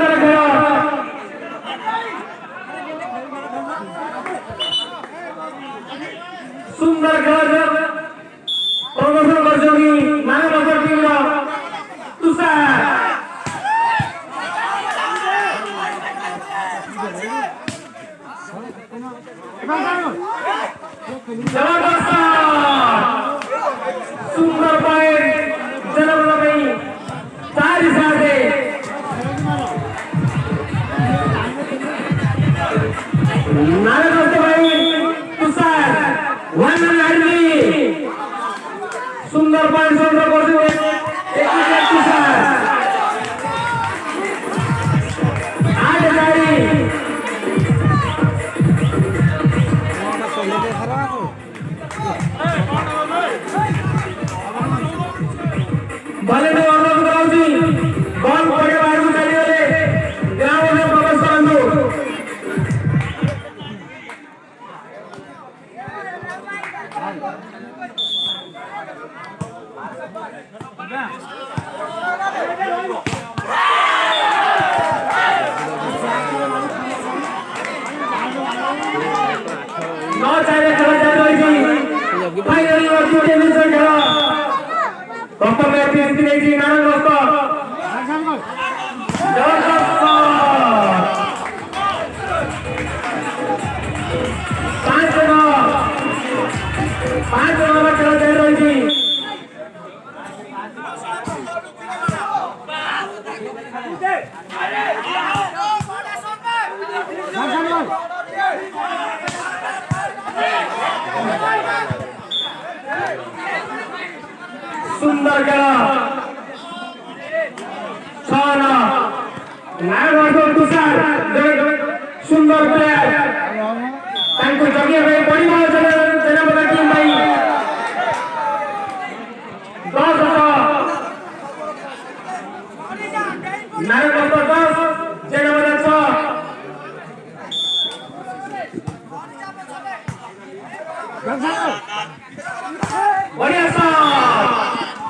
सुंदर खेल सुंदर खेल प्रदर्शन कर नागनगर टीम तुषार जबरदस्त सुंदर पॉइंट जनपद में 4 साथे नागनगर भाई तुषार 1 सुंदर पॉइंट संग्रह करते हुए तुषार 8 भले अनुरोध कराऊँ बॉल पड़े बाहर को चली गले ग्राउंड में प्रवेश करंतु नौ चाहे खेला जा रही थी फाइनल और टेलीविजन खेला डॉक्टर ने पीएससी नहीं थी नारायण दोस्तों जबरदस्त 5 जगह खेला जा रही थी सुंदर खेला 6 नागनगर तुषार सुंदर प्लेयर तांको जगिया भाई बड़ी बॉल जनपद टीम भाई 10 नागनगर 10 जनपद 6 बढ़िया सा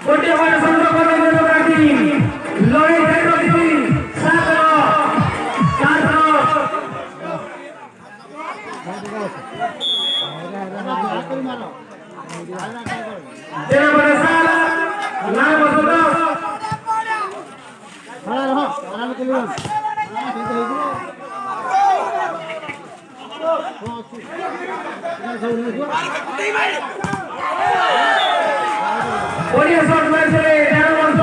गोटे बार संग्रह करने जनपद टीम लड़ाई जारी रखी 7 जनपद 7 नागनगर 10 बढ़िया शॉट मार चले 11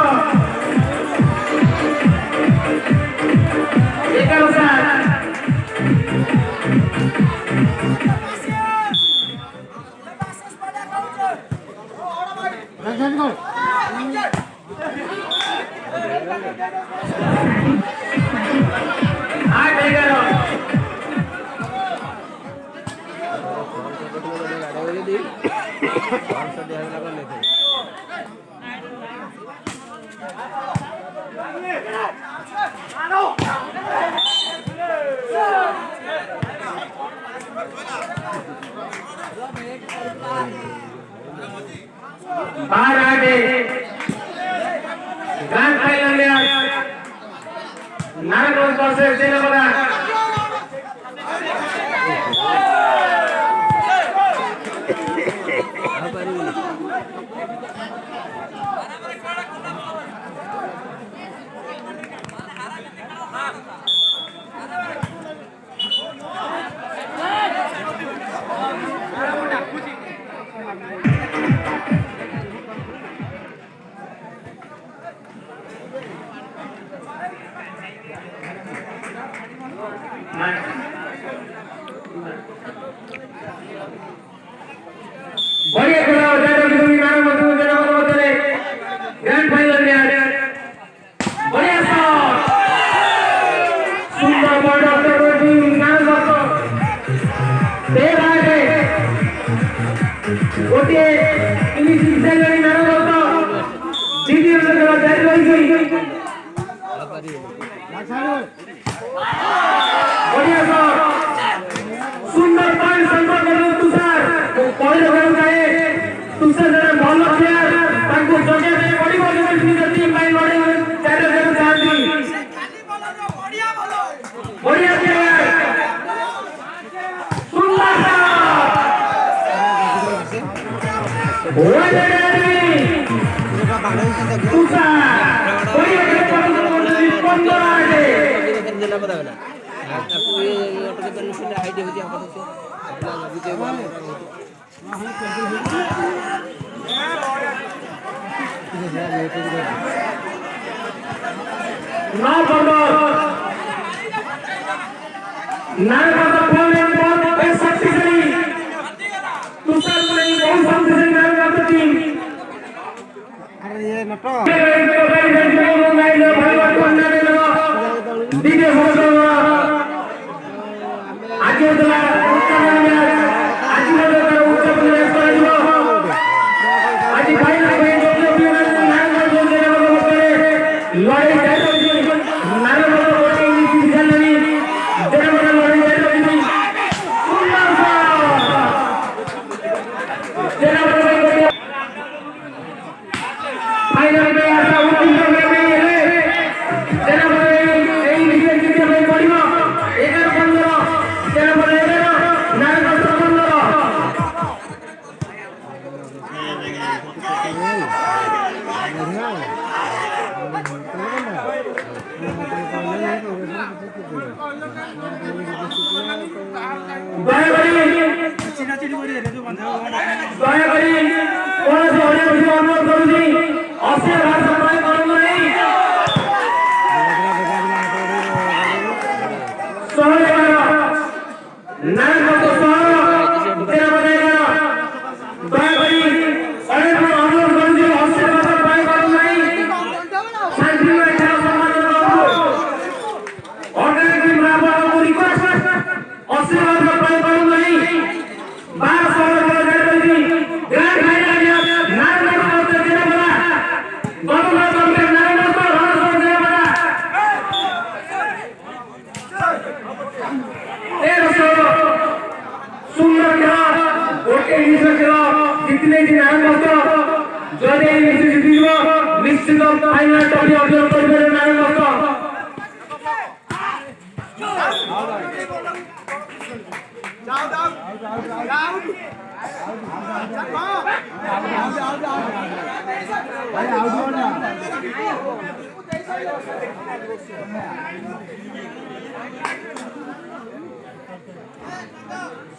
बाहर आगे ग्रैंड फाइनल में नागनगर वर्सेस जनपद बढ़िया खेला हो जाए तो नागनगर जनपद बदले ग्रैंड फाइनल में बढ़िया शॉट सुंदर बॉल ऑफ टीम नागनगर 13 आगे गोटे इंग्लिश विद्यालय नागनगर द्वितीय खेला जारी रही बढ़िया शॉट सुंदर पॉइंट संग्रह कर तुषार पॉइंट होगा जाए तुषार जरा बॉल प्लेयर ताको जगह में बड़ी बॉल में टीम भाई लड़े 4 जगह चाहती बढ़िया प्लेयर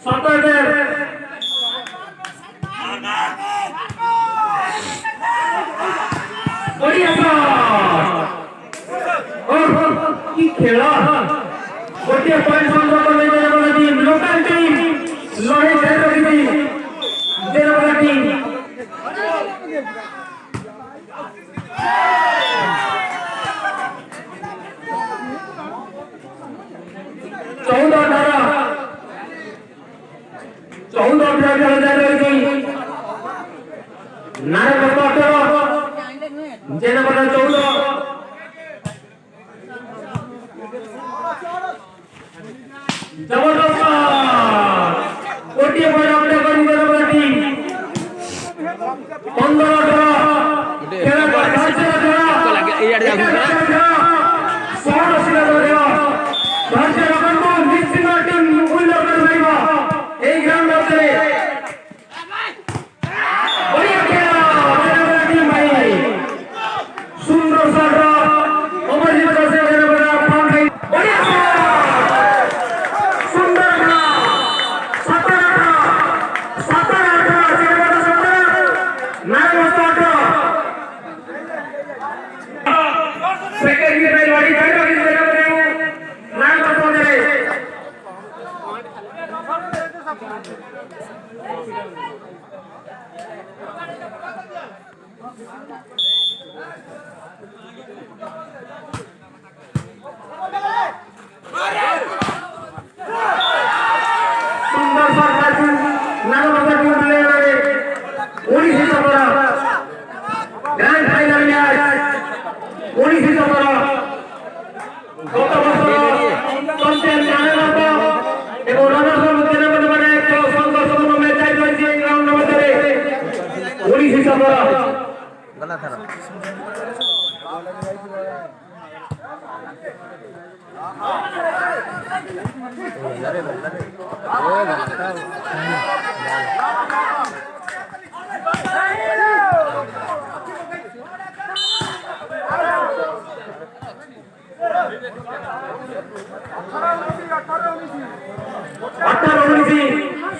सुंदर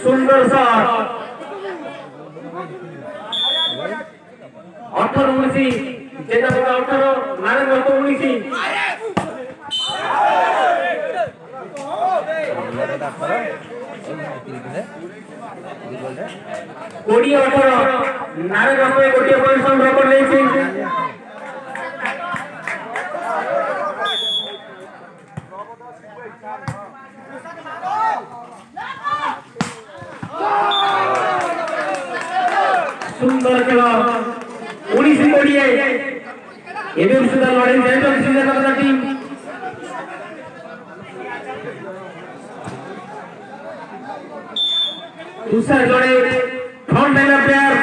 সুন্দর শট 18-19 যেটা বলা 18 নারায়ণ 19 20-18 নারায়ণ গোটিয়ে পয়েন্ট সংগ্রহ করে নিয়েছে সুন্দর খেলা 19-20 এবে সুদা লড়াই চ্যাম্পিয়ন সিরিজের কথা টিম তুষার জড়ে ফ্রন্ট লাইনার প্লেয়ার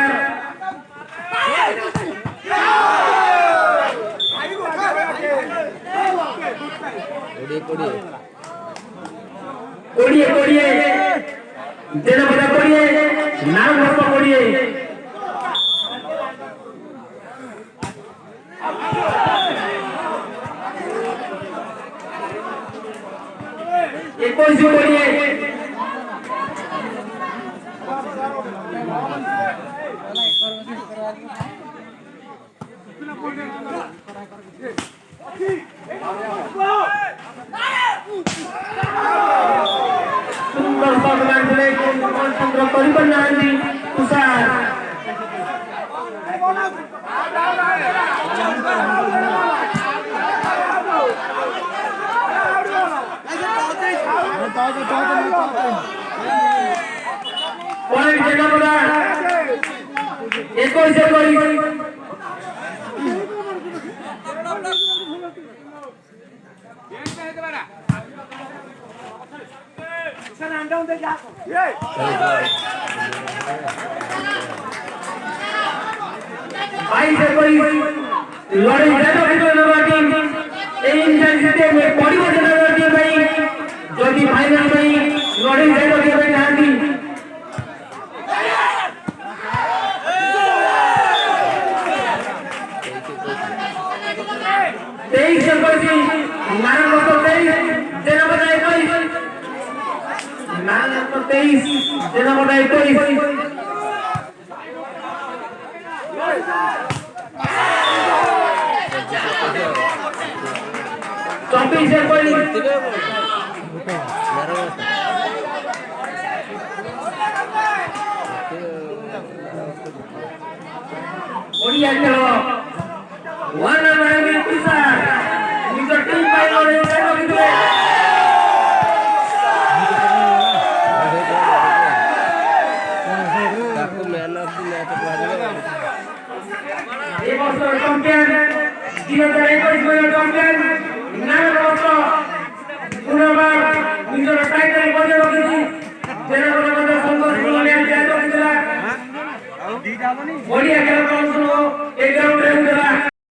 কোড়িয়ে যেটা বলা কোড়িয়ে নাম বসা কোড়িয়ে कोई से बोलिए सुंदर साधना चले कौन चंद्र परिबन नांदी तुषार पॉइंट जगह बना 21-21 लड़ाई যদি ফাইনাল ভাই লড়াই যাইব দিবে নাহান্তি তেইশ করেছি নারায়ণ 23 জেনাবদা 21 নারায়ণ 23 জেনাবদা 21 बढ़िया चलो वन रन तुषार निजर टीम पाई और जानो कितने ताको मैन ऑफ द मैच पहले ये बॉक्सर चैंपियन 2021 में चैंपियन नारायण बॉक्सर पुनर्बार निजर टाइटल बजे रखिছি जेना बड़ा संतोष बोलिया जानो कितला बढ़िया खेल